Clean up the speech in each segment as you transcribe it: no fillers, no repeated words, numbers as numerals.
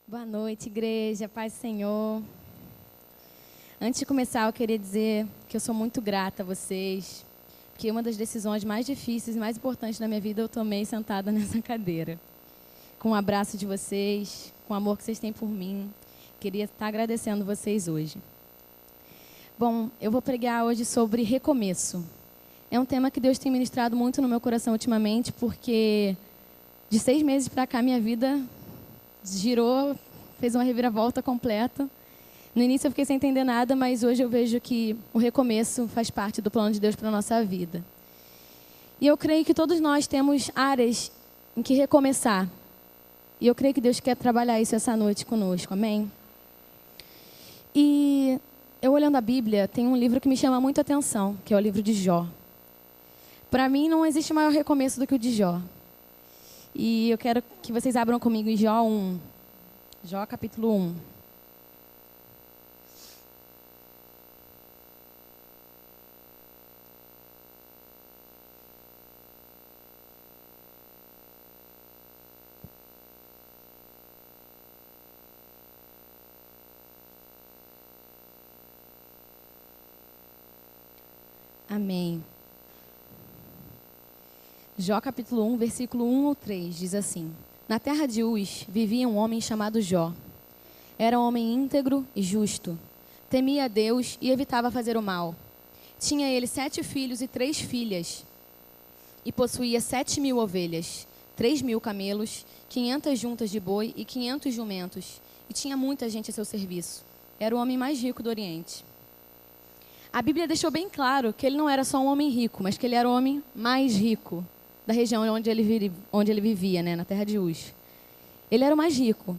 Boa noite, igreja, paz do Senhor. Antes de começar, eu queria dizer que eu sou muito grata a vocês, porque uma das decisões mais difíceis e mais importantes da minha vida eu tomei sentada nessa cadeira. Com o abraço de vocês, com o amor que vocês têm por mim, queria estar agradecendo vocês hoje. Bom, eu vou pregar hoje sobre recomeço. É um tema que Deus tem ministrado muito no meu coração ultimamente, porque de 6 meses para cá minha vida girou, fez uma reviravolta completa. No início eu fiquei sem entender nada, mas hoje eu vejo que o recomeço faz parte do plano de Deus para a nossa vida. E eu creio que todos nós temos áreas em que recomeçar. E eu creio que Deus quer trabalhar isso essa noite conosco, amém? E eu olhando a Bíblia, tem um livro que me chama muito a atenção, que é o livro de Jó. Para mim não existe maior recomeço do que o de Jó. E eu quero que vocês abram comigo em Jó 1. Jó capítulo 1. Amém. Jó capítulo 1, versículo 1 ou 3, diz assim: Na terra de Uz vivia um homem chamado Jó. Era um homem íntegro e justo. Temia a Deus e evitava fazer o mal. Tinha ele 7 filhos e 3 filhas. E possuía 7.000 ovelhas, 3.000 camelos, 500 juntas de boi e 500 jumentos. E tinha muita gente a seu serviço. Era o homem mais rico do Oriente. A Bíblia deixou bem claro que ele não era só um homem rico, mas que ele era o homem mais rico da região onde ele vivia, né, na terra de Uz. Ele era o mais rico.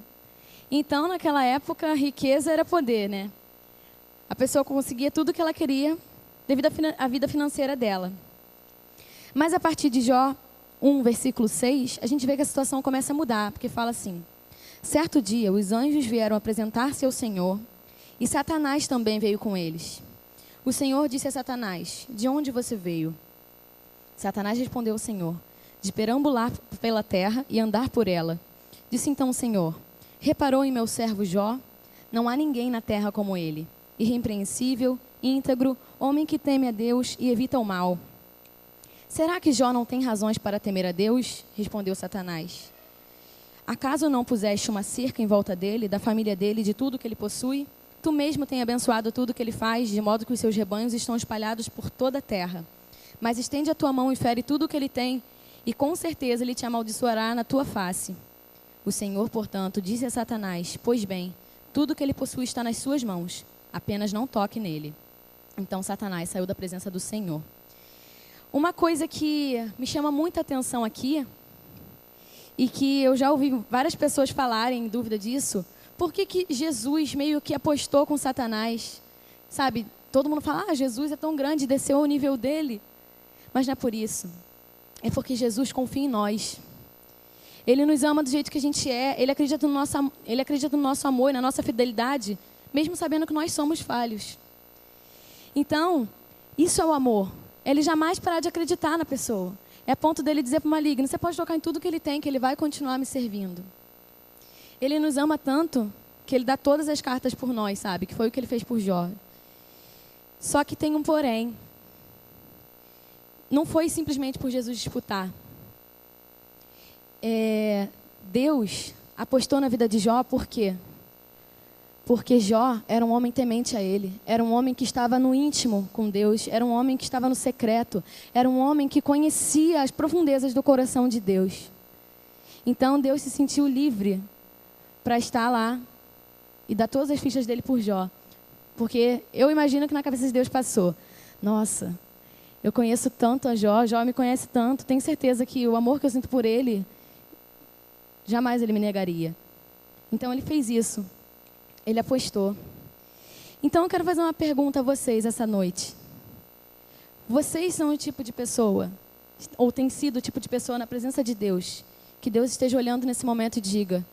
Então, naquela época, riqueza era poder, né? A pessoa conseguia tudo o que ela queria devido à vida financeira dela. Mas a partir de Jó 1, versículo 6, a gente vê que a situação começa a mudar, porque fala assim: Certo dia, os anjos vieram apresentar-se ao Senhor, e Satanás também veio com eles. O Senhor disse a Satanás: De onde você veio? Satanás respondeu ao Senhor: De perambular pela terra e andar por ela. Disse então o Senhor: Reparou em meu servo Jó? Não há ninguém na terra como ele, irrepreensível, íntegro, homem que teme a Deus e evita o mal. Será que Jó não tem razões para temer a Deus? Respondeu Satanás. Acaso não puseste uma cerca em volta dele, da família dele e de tudo que ele possui? Tu mesmo tem abençoado tudo que ele faz, de modo que os seus rebanhos estão espalhados por toda a terra. Mas estende a tua mão e fere tudo o que ele tem, e com certeza ele te amaldiçoará na tua face. O Senhor, portanto, disse a Satanás: Pois bem, tudo que ele possui está nas suas mãos, apenas não toque nele. Então Satanás saiu da presença do Senhor. Uma coisa que me chama muita atenção aqui, e que eu já ouvi várias pessoas falarem em dúvida disso: por que Jesus meio que apostou com Satanás? Sabe, todo mundo fala: Jesus é tão grande, desceu ao nível dele. Mas não é por isso. É porque Jesus confia em nós. Ele nos ama do jeito que a gente é. Ele acredita no nosso amor e na nossa fidelidade, mesmo sabendo que nós somos falhos. Então, isso é o amor. Ele jamais parar de acreditar na pessoa. É a ponto dele dizer para o maligno: você pode tocar em tudo que ele tem, que ele vai continuar me servindo. Ele nos ama tanto que ele dá todas as cartas por nós, sabe? Que foi o que ele fez por Jó. Só que tem um porém. Não foi simplesmente por Jesus disputar. Deus apostou na vida de Jó por quê? Porque Jó era um homem temente a ele. Era um homem que estava no íntimo com Deus. Era um homem que estava no secreto. Era um homem que conhecia as profundezas do coração de Deus. Então Deus se sentiu livre para estar lá e dar todas as fichas dele por Jó. Porque eu imagino que na cabeça de Deus passou: nossa, eu conheço tanto a Jó, Jó me conhece tanto, tenho certeza que o amor que eu sinto por ele, jamais ele me negaria. Então ele fez isso, ele apostou. Então eu quero fazer uma pergunta a vocês essa noite. Vocês são o tipo de pessoa, ou têm sido o tipo de pessoa na presença de Deus, que Deus esteja olhando nesse momento e diga: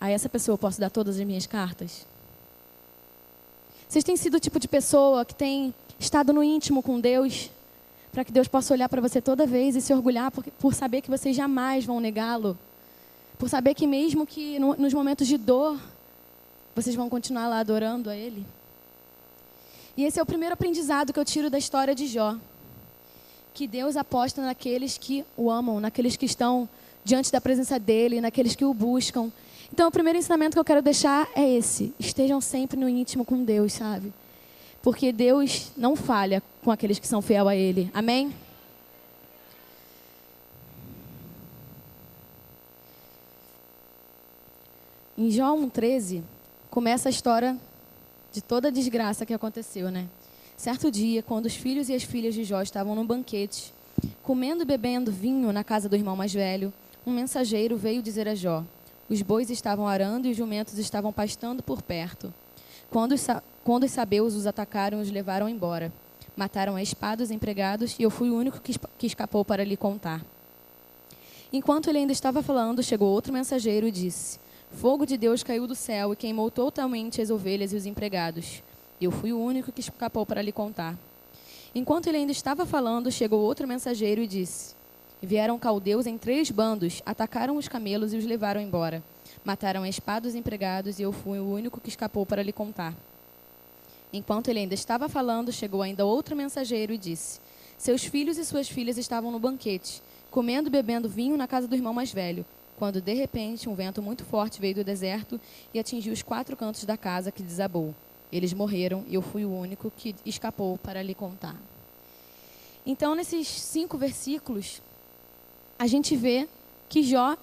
a essa pessoa eu posso dar todas as minhas cartas? Vocês têm sido o tipo de pessoa que tem estado no íntimo com Deus, para que Deus possa olhar para você toda vez e se orgulhar por saber que vocês jamais vão negá-lo? por saber que mesmo que nos momentos de dor, vocês vão continuar lá adorando a Ele. E esse é o primeiro aprendizado que eu tiro da história de Jó. Que Deus aposta naqueles que o amam, naqueles que estão diante da presença dEle, naqueles que o buscam. Então, o primeiro ensinamento que eu quero deixar é esse. Estejam sempre no íntimo com Deus, sabe? Porque Deus não falha com aqueles que são fiel a Ele. Amém? Em Jó 1,13, começa a história de toda a desgraça que aconteceu, né? Certo dia, quando os filhos e as filhas de Jó estavam num banquete, comendo e bebendo vinho na casa do irmão mais velho, um mensageiro veio dizer a Jó: os bois estavam arando e os jumentos estavam pastando por perto. Quando os sabeus os atacaram e os levaram embora. Mataram a espada os empregados e eu fui o único que escapou para lhe contar. Enquanto ele ainda estava falando, chegou outro mensageiro e disse: fogo de Deus caiu do céu e queimou totalmente as ovelhas e os empregados. Eu fui o único que escapou para lhe contar. Enquanto ele ainda estava falando, chegou outro mensageiro e disse: vieram caldeus em 3 bandos, atacaram os camelos e os levaram embora. Mataram a espada os empregados e eu fui o único que escapou para lhe contar. Enquanto ele ainda estava falando, chegou ainda outro mensageiro e disse: seus filhos e suas filhas estavam no banquete, comendo e bebendo vinho na casa do irmão mais velho, quando de repente um vento muito forte veio do deserto e atingiu os 4 cantos da casa, que desabou. Eles morreram e eu fui o único que escapou para lhe contar. Então, nesses 5 versículos, a gente vê que Jó,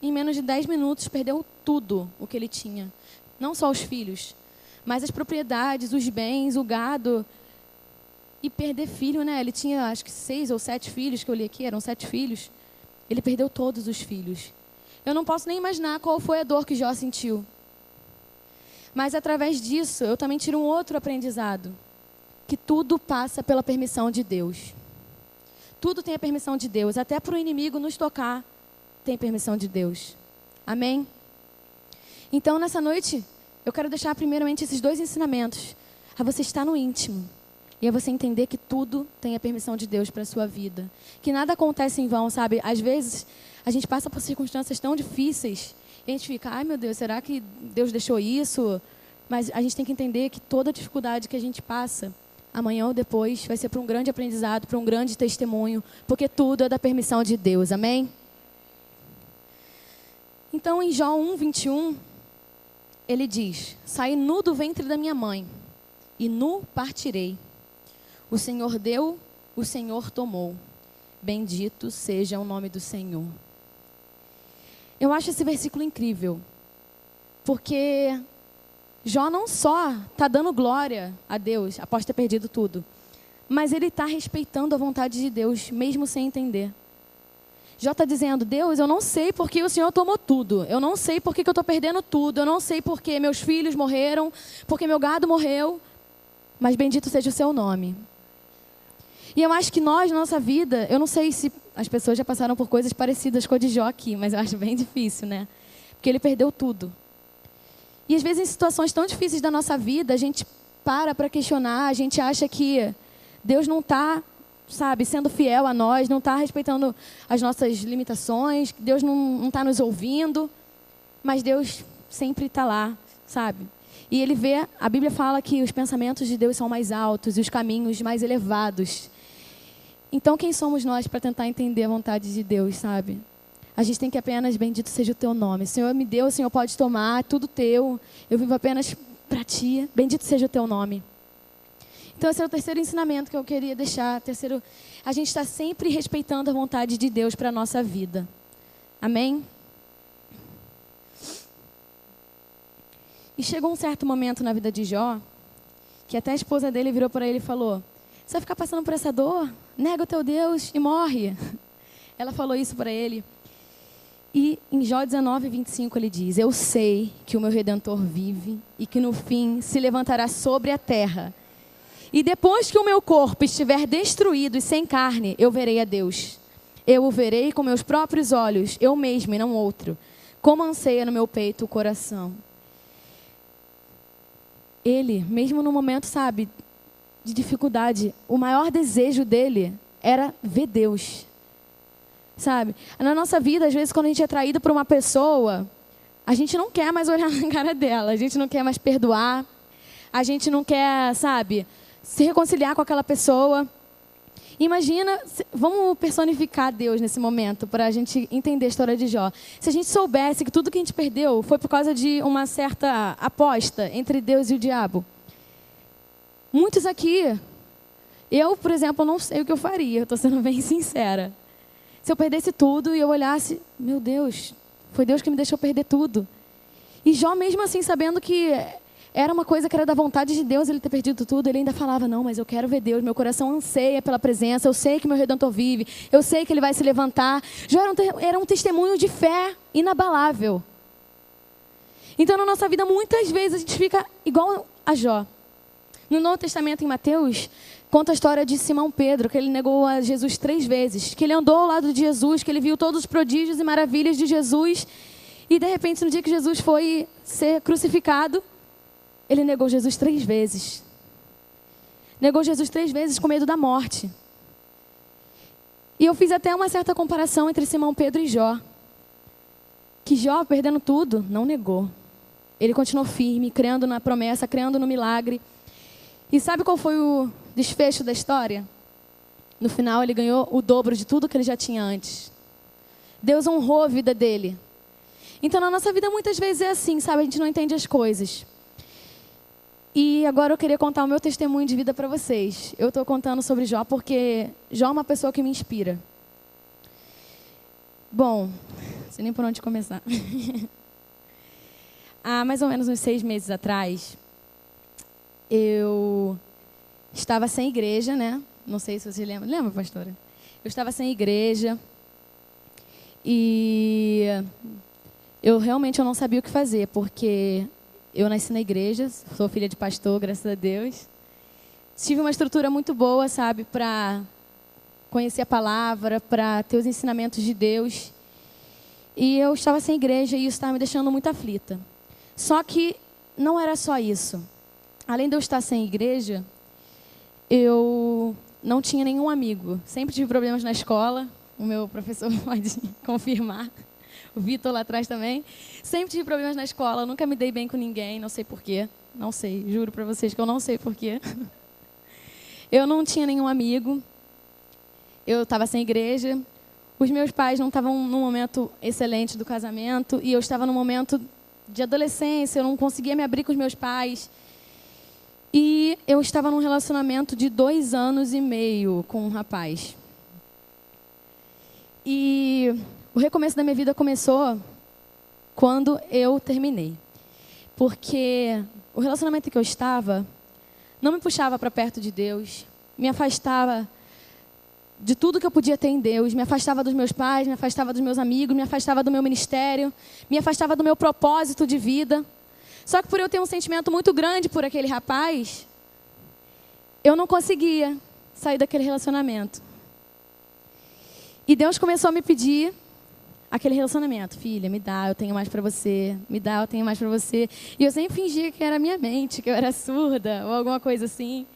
em menos de 10 minutos, perdeu tudo o que ele tinha. Não só os filhos, mas as propriedades, os bens, o gado. E perder filho, né? Ele tinha, acho que 6 ou 7 filhos, que eu li aqui, eram 7 filhos. Ele perdeu todos os filhos. Eu não posso nem imaginar qual foi a dor que Jó sentiu. Mas, através disso, eu também tiro um outro aprendizado. Que tudo passa pela permissão de Deus. Tudo tem a permissão de Deus. Até para o inimigo nos tocar, tem permissão de Deus. Amém? Então, nessa noite, eu quero deixar primeiramente esses 2 ensinamentos. A você estar no íntimo. E a você entender que tudo tem a permissão de Deus para a sua vida. Que nada acontece em vão, sabe? Às vezes, a gente passa por circunstâncias tão difíceis. E a gente fica, ai meu Deus, será que Deus deixou isso? Mas a gente tem que entender que toda dificuldade que a gente passa, amanhã ou depois, vai ser para um grande aprendizado, para um grande testemunho. Porque tudo é da permissão de Deus, amém? Então, em Jó 1:21, ele diz: saí nu do ventre da minha mãe, e nu partirei. O Senhor deu, o Senhor tomou. Bendito seja o nome do Senhor. Eu acho esse versículo incrível. Porque Jó não só está dando glória a Deus, após ter perdido tudo, mas ele está respeitando a vontade de Deus, mesmo sem entender. Jó está dizendo: Deus, eu não sei porque o Senhor tomou tudo. Eu não sei porque que eu estou perdendo tudo. Eu não sei porque meus filhos morreram, porque meu gado morreu. Mas bendito seja o seu nome. E eu acho que nós, na nossa vida, eu não sei se as pessoas já passaram por coisas parecidas com a de Jó aqui, mas eu acho bem difícil, né? Porque ele perdeu tudo. E às vezes em situações tão difíceis da nossa vida, a gente para questionar, a gente acha que Deus não está, sabe, sendo fiel a nós, não está respeitando as nossas limitações, Deus não está nos ouvindo, mas Deus sempre está lá, sabe? E ele vê, a Bíblia fala que os pensamentos de Deus são mais altos e os caminhos mais elevados. Então, quem somos nós para tentar entender a vontade de Deus, sabe? A gente tem que apenas, bendito seja o teu nome. O Senhor me deu, o Senhor pode tomar, é tudo teu. Eu vivo apenas para ti. Bendito seja o teu nome. Então, esse é o terceiro ensinamento que eu queria deixar. Terceiro, a gente está sempre respeitando a vontade de Deus para a nossa vida. Amém? E chegou um certo momento na vida de Jó, que até a esposa dele virou para ele e falou: você vai ficar passando por essa dor? Nega o teu Deus e morre. Ela falou isso para ele. E em Jó 19:25 ele diz: eu sei que o meu Redentor vive e que no fim se levantará sobre a terra. E depois que o meu corpo estiver destruído e sem carne, eu verei a Deus. Eu o verei com meus próprios olhos, eu mesmo e não outro. Como anseia no meu peito o coração. Ele, mesmo no momento, sabe, de dificuldade, o maior desejo dele era ver Deus. sabe? Na nossa vida, às vezes, quando a gente é traído por uma pessoa, a gente não quer mais olhar na cara dela, a gente não quer mais perdoar, a gente não quer, sabe, se reconciliar com aquela pessoa. Imagina, vamos personificar Deus nesse momento, para a gente entender a história de Jó. Se a gente soubesse que tudo que a gente perdeu foi por causa de uma certa aposta entre Deus e o diabo. Muitos aqui, eu, por exemplo, não sei o que eu faria, eu estou sendo bem sincera. Se eu perdesse tudo e eu olhasse, meu Deus, foi Deus que me deixou perder tudo. E Jó, mesmo assim, sabendo que era uma coisa que era da vontade de Deus ele ter perdido tudo, ele ainda falava, não, mas eu quero ver Deus, meu coração anseia pela presença, eu sei que meu Redentor vive, eu sei que ele vai se levantar. Jó era um testemunho de fé inabalável. Então, na nossa vida, muitas vezes a gente fica igual a Jó. No Novo Testamento, em Mateus, conta a história de Simão Pedro, que ele negou a Jesus 3 vezes, que ele andou ao lado de Jesus, que ele viu todos os prodígios e maravilhas de Jesus, e de repente, no dia que Jesus foi ser crucificado, ele negou Jesus 3 vezes. Negou Jesus 3 vezes com medo da morte. E eu fiz até uma certa comparação entre Simão Pedro e Jó. Que Jó, perdendo tudo, não negou. Ele continuou firme, crendo na promessa, crendo no milagre. E sabe qual foi o desfecho da história? No final, ele ganhou o dobro de tudo que ele já tinha antes. Deus honrou a vida dele. Então, na nossa vida, muitas vezes é assim, sabe? A gente não entende as coisas. E agora eu queria contar o meu testemunho de vida para vocês. Eu estou contando sobre Jó porque Jó é uma pessoa que me inspira. Bom, não sei nem por onde começar. Há mais ou menos uns 6 meses atrás, eu estava sem igreja, né? Não sei se vocês lembram. Lembra, pastora? Eu estava sem igreja e eu realmente não sabia o que fazer, porque eu nasci na igreja, sou filha de pastor, graças a Deus. Tive uma estrutura muito boa, sabe, para conhecer a palavra, para ter os ensinamentos de Deus. E eu estava sem igreja e isso estava me deixando muito aflita. Só que não era só isso. Além de eu estar sem igreja, eu não tinha nenhum amigo. Sempre tive problemas na escola, o meu professor pode confirmar. O Vitor lá atrás também. Sempre tive problemas na escola, nunca me dei bem com ninguém, não sei porquê. Não sei, juro para vocês que eu não sei porquê. Eu não tinha nenhum amigo. Eu estava sem igreja. Os meus pais não estavam num momento excelente do casamento. E eu estava num momento de adolescência, eu não conseguia me abrir com os meus pais. E eu estava num relacionamento de 2 anos e meio com um rapaz. E o recomeço da minha vida começou quando eu terminei. Porque o relacionamento em que eu estava não me puxava para perto de Deus, me afastava de tudo que eu podia ter em Deus, me afastava dos meus pais, me afastava dos meus amigos, me afastava do meu ministério, me afastava do meu propósito de vida. Só que por eu ter um sentimento muito grande por aquele rapaz, eu não conseguia sair daquele relacionamento. E Deus começou a me pedir aquele relacionamento. Filha, me dá, eu tenho mais para você. Me dá, eu tenho mais para você. E eu sempre fingia que era a minha mente, que eu era surda ou alguma coisa assim,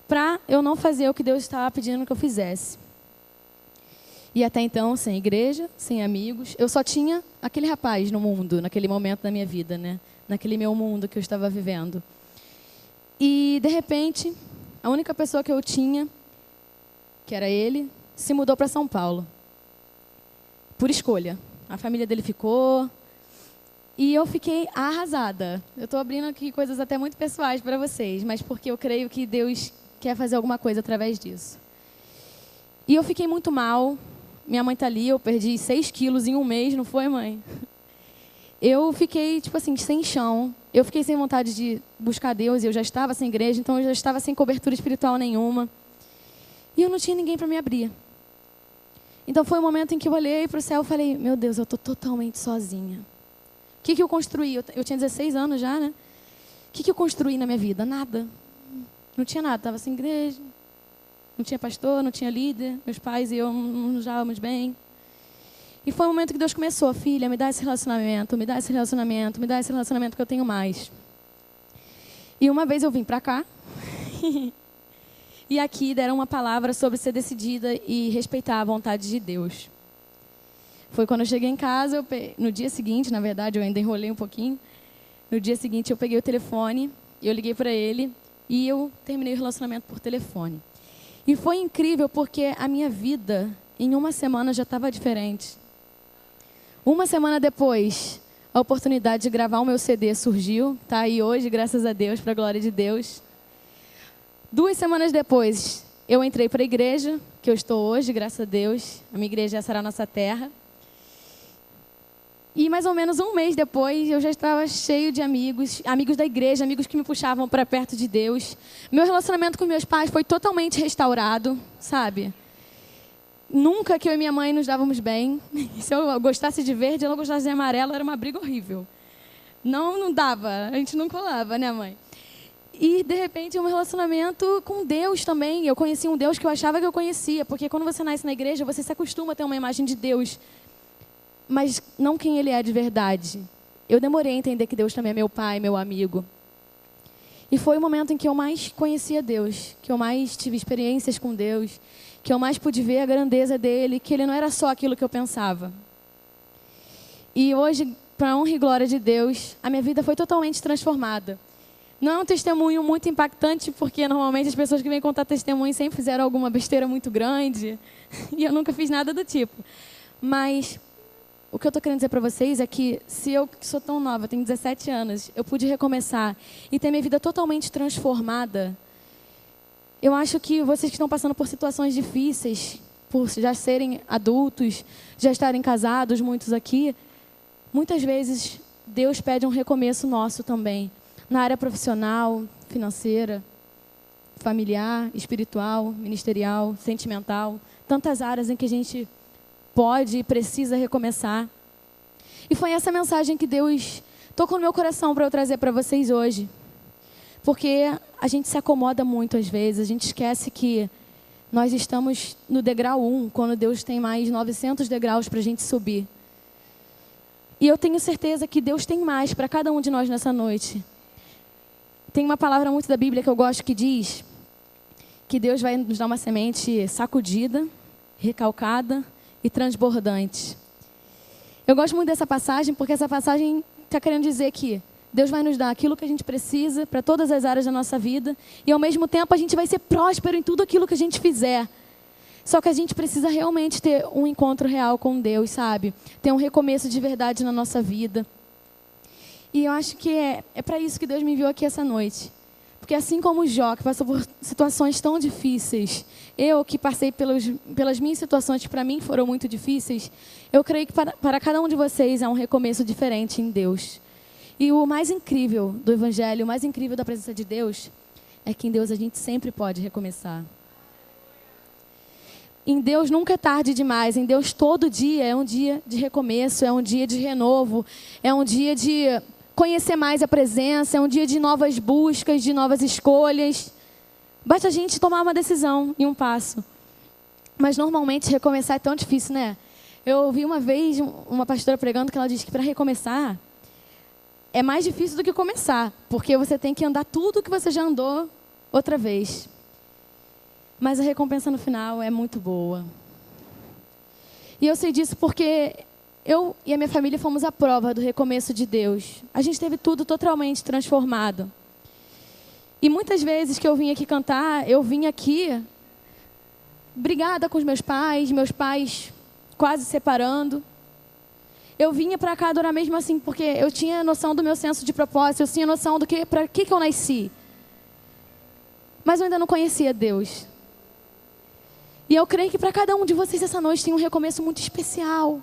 para eu não fazer o que Deus estava pedindo que eu fizesse. E até então, sem igreja, sem amigos, eu só tinha aquele rapaz no mundo, naquele momento da minha vida, né? Naquele meu mundo que eu estava vivendo. E, de repente, a única pessoa que eu tinha, que era ele, se mudou para São Paulo. Por escolha. A família dele ficou. E eu fiquei arrasada. Eu estou abrindo aqui coisas até muito pessoais para vocês, mas porque eu creio que Deus quer fazer alguma coisa através disso. E eu fiquei muito mal. Minha mãe está ali, eu perdi 6 quilos em um mês, não foi, mãe? Eu fiquei, tipo assim, sem chão. Eu fiquei sem vontade de buscar Deus. Eu já estava sem igreja, então eu já estava sem cobertura espiritual nenhuma. E eu não tinha ninguém para me abrir. Então foi um momento em que eu olhei para o céu e falei, meu Deus, eu estou totalmente sozinha. O que eu construí? Eu tinha 16 anos já, né? O que eu construí na minha vida? Nada. Não tinha nada. Estava sem igreja, não tinha pastor, não tinha líder. Meus pais e eu não nos dávamos bem. E foi o momento que Deus começou, filha, me dá esse relacionamento, me dá esse relacionamento, me dá esse relacionamento que eu tenho mais. E uma vez eu vim para cá, e aqui deram uma palavra sobre ser decidida e respeitar a vontade de Deus. Foi quando eu cheguei em casa, no dia seguinte, na verdade, eu ainda enrolei um pouquinho. No dia seguinte, eu peguei o telefone, eu liguei para ele e eu terminei o relacionamento por telefone. E foi incrível porque a minha vida, em uma semana, já estava diferente. Uma semana depois, a oportunidade de gravar o meu CD surgiu. Está aí hoje, graças a Deus, para a glória de Deus. 2 semanas depois, eu entrei para a igreja, que eu estou hoje, graças a Deus. A minha igreja será a nossa terra. E mais ou menos 1 mês depois, eu já estava cheio de amigos, amigos da igreja, amigos que me puxavam para perto de Deus. Meu relacionamento com meus pais foi totalmente restaurado, sabe? Nunca que eu e minha mãe nos dávamos bem. Se eu gostasse de verde, ela gostasse de amarelo, era uma briga horrível. Não dava, a gente não colava, né, mãe? E, de repente, um relacionamento com Deus também. Eu conheci um Deus que eu achava que eu conhecia, porque quando você nasce na igreja, você se acostuma a ter uma imagem de Deus, mas não quem Ele é de verdade. Eu demorei a entender que Deus também é meu pai, meu amigo. E foi o momento em que eu mais conhecia Deus, que eu mais tive experiências com Deus, que eu mais pude ver a grandeza dEle, que Ele não era só aquilo que eu pensava. E hoje, para a honra e glória de Deus, a minha vida foi totalmente transformada. Não é um testemunho muito impactante, porque normalmente as pessoas que vêm contar testemunho sempre fizeram alguma besteira muito grande, e eu nunca fiz nada do tipo. Mas o que eu estou querendo dizer para vocês é que se eu, que sou tão nova, tenho 17 anos, eu pude recomeçar e ter minha vida totalmente transformada, eu acho que vocês que estão passando por situações difíceis, por já serem adultos, já estarem casados, muitos aqui, muitas vezes Deus pede um recomeço nosso também, na área profissional, financeira, familiar, espiritual, ministerial, sentimental, tantas áreas em que a gente pode e precisa recomeçar. E foi essa mensagem que Deus tocou no meu coração para eu trazer para vocês hoje. Porque a gente se acomoda muito às vezes, a gente esquece que nós estamos no degrau 1, quando Deus tem mais 900 degraus para a gente subir. E eu tenho certeza que Deus tem mais para cada um de nós nessa noite. Tem uma palavra muito da Bíblia que eu gosto que diz que Deus vai nos dar uma semente sacudida, recalcada e transbordante. Eu gosto muito dessa passagem porque essa passagem está querendo dizer que Deus vai nos dar aquilo que a gente precisa para todas as áreas da nossa vida e ao mesmo tempo a gente vai ser próspero em tudo aquilo que a gente fizer. Só que a gente precisa realmente ter um encontro real com Deus, sabe? Ter um recomeço de verdade na nossa vida. E eu acho que é para isso que Deus me enviou aqui essa noite. Porque assim como o Jó, que passou por situações tão difíceis, eu que passei pelas minhas situações que para mim foram muito difíceis, eu creio que para cada um de vocês é um recomeço diferente em Deus. E o mais incrível do Evangelho, o mais incrível da presença de Deus, é que em Deus a gente sempre pode recomeçar. Em Deus nunca é tarde demais, em Deus todo dia é um dia de recomeço, é um dia de renovo, é um dia de conhecer mais a presença, é um dia de novas buscas, de novas escolhas. Basta a gente tomar uma decisão e um passo. Mas normalmente recomeçar é tão difícil, né? Eu ouvi uma vez uma pastora pregando que ela disse que para recomeçar é mais difícil do que começar, porque você tem que andar tudo que você já andou outra vez. Mas a recompensa no final é muito boa. E eu sei disso porque eu e a minha família fomos a prova do recomeço de Deus. A gente teve tudo totalmente transformado. E muitas vezes que eu vim aqui cantar, eu vim aqui brigada com os meus pais quase separando. Eu vinha para cá adorar mesmo assim, porque eu tinha noção do meu senso de propósito, eu tinha noção do que para que eu nasci. Mas eu ainda não conhecia Deus. E eu creio que para cada um de vocês essa noite tem um recomeço muito especial.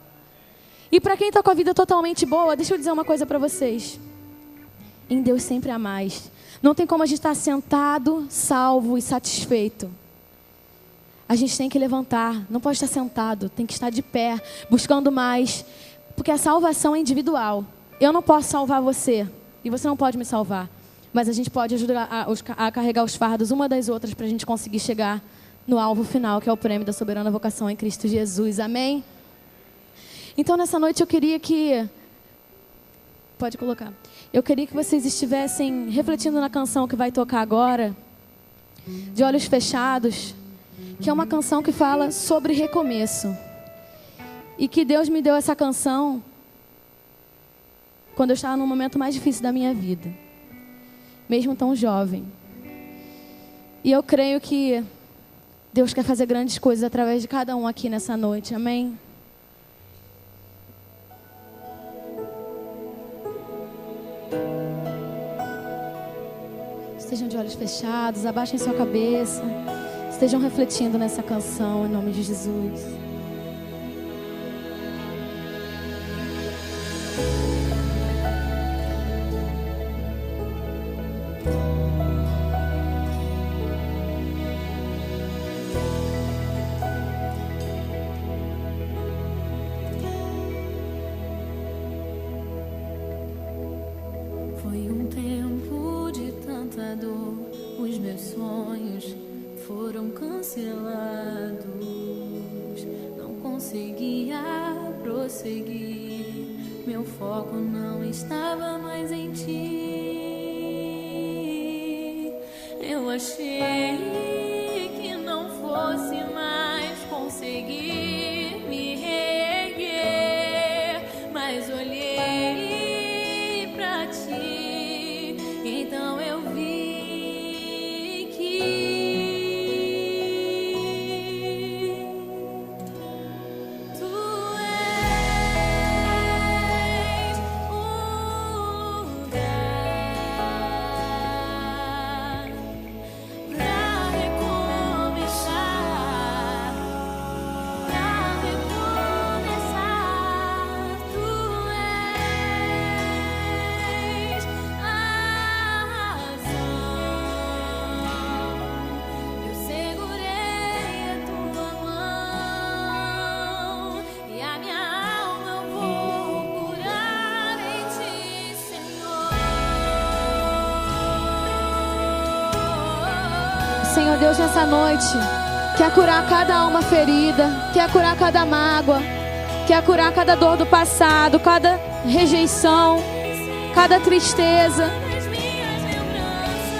E para quem está com a vida totalmente boa, deixa eu dizer uma coisa para vocês. Em Deus sempre há mais. Não tem como a gente estar sentado, salvo e satisfeito. A gente tem que levantar, não pode estar sentado, tem que estar de pé, buscando mais. Porque a salvação é individual. Eu não posso salvar você, e você não pode me salvar. Mas a gente pode ajudar a carregar os fardos uma das outras para a gente conseguir chegar no alvo final, que é o prêmio da soberana vocação em Cristo Jesus. Amém? Então, nessa noite, eu queria que... Pode colocar. Eu queria que vocês estivessem refletindo na canção que vai tocar agora, de olhos fechados, que é uma canção que fala sobre recomeço. E que Deus me deu essa canção quando eu estava no momento mais difícil da minha vida, mesmo tão jovem. E eu creio que Deus quer fazer grandes coisas através de cada um aqui nessa noite, amém? Estejam de olhos fechados, abaixem sua cabeça, estejam refletindo nessa canção em nome de Jesus. Foi um tempo de tanta dor, os meus sonhos foram cancelados. Não conseguia prosseguir, meu foco não estava mais em ti. Eu achei que não fosse mais conseguir me reerguer, mas olhei pra ti, então eu vi que tu és um lugar pra recomeçar, pra recomeçar. Tu és a razão. Eu segurei a tua mão e a minha alma eu vou curar em ti, Senhor. Senhor Deus, nessa noite, quer curar cada alma ferida, quer curar cada mágoa, quer curar cada dor do passado, cada rejeição, cada tristeza, As minhas lembranças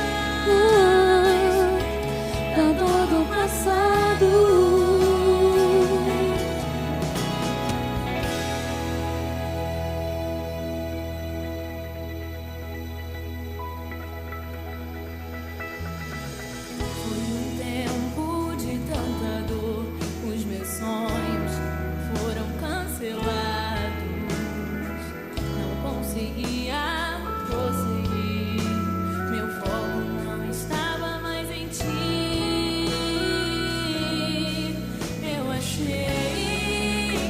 da dor do passado. Foi um tempo de tanta dor, os meus sonhos foram cancelados. Não conseguia prosseguir, meu foco não estava mais em ti. Eu achei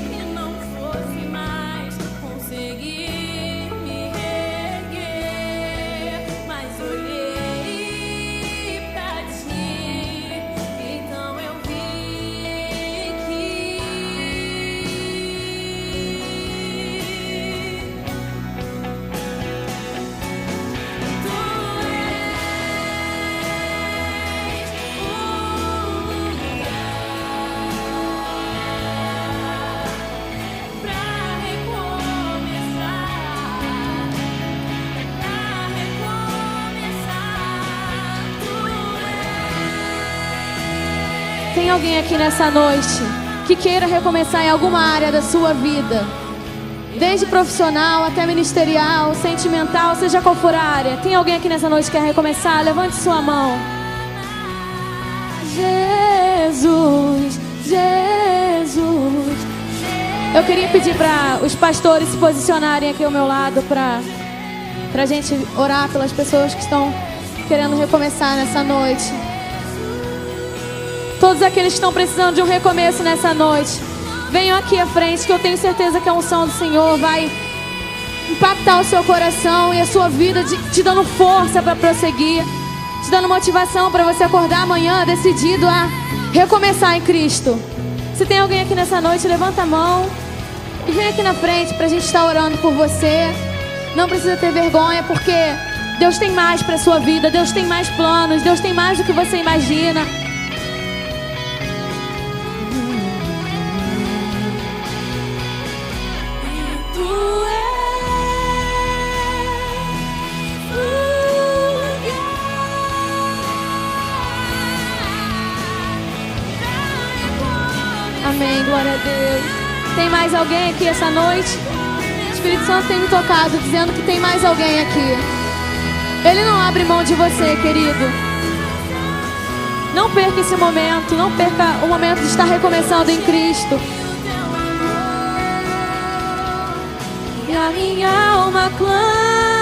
que não fosse mais conseguir me reerguer, mas olhei pra ti, então eu vi que tu és um lugar pra recomeçar, tu Tem alguém aqui nessa noite que queira recomeçar em alguma área da sua vida? Desde profissional até ministerial, sentimental, seja qual for a área. Tem alguém aqui nessa noite que quer recomeçar? Levante sua mão. Jesus, Jesus. Eu queria pedir para os pastores se posicionarem aqui ao meu lado para a gente orar pelas pessoas que estão querendo recomeçar nessa noite. Todos aqueles que estão precisando de um recomeço nessa noite, venham aqui à frente, que eu tenho certeza que a unção do Senhor vai impactar o seu coração e a sua vida, te dando força para prosseguir, te dando motivação para você acordar amanhã decidido a recomeçar em Cristo. Se tem alguém aqui nessa noite, levanta a mão e vem aqui na frente para a gente estar orando por você. Não precisa ter vergonha, porque Deus tem mais para a sua vida, Deus tem mais planos, Deus tem mais do que você imagina. Amém, glória a Deus. Tem mais alguém aqui essa noite? O Espírito Santo tem me tocado, dizendo que tem mais alguém aqui. Ele não abre mão de você, querido. Não perca esse momento. Não perca o momento de estar recomeçando em Cristo. E a minha alma clama.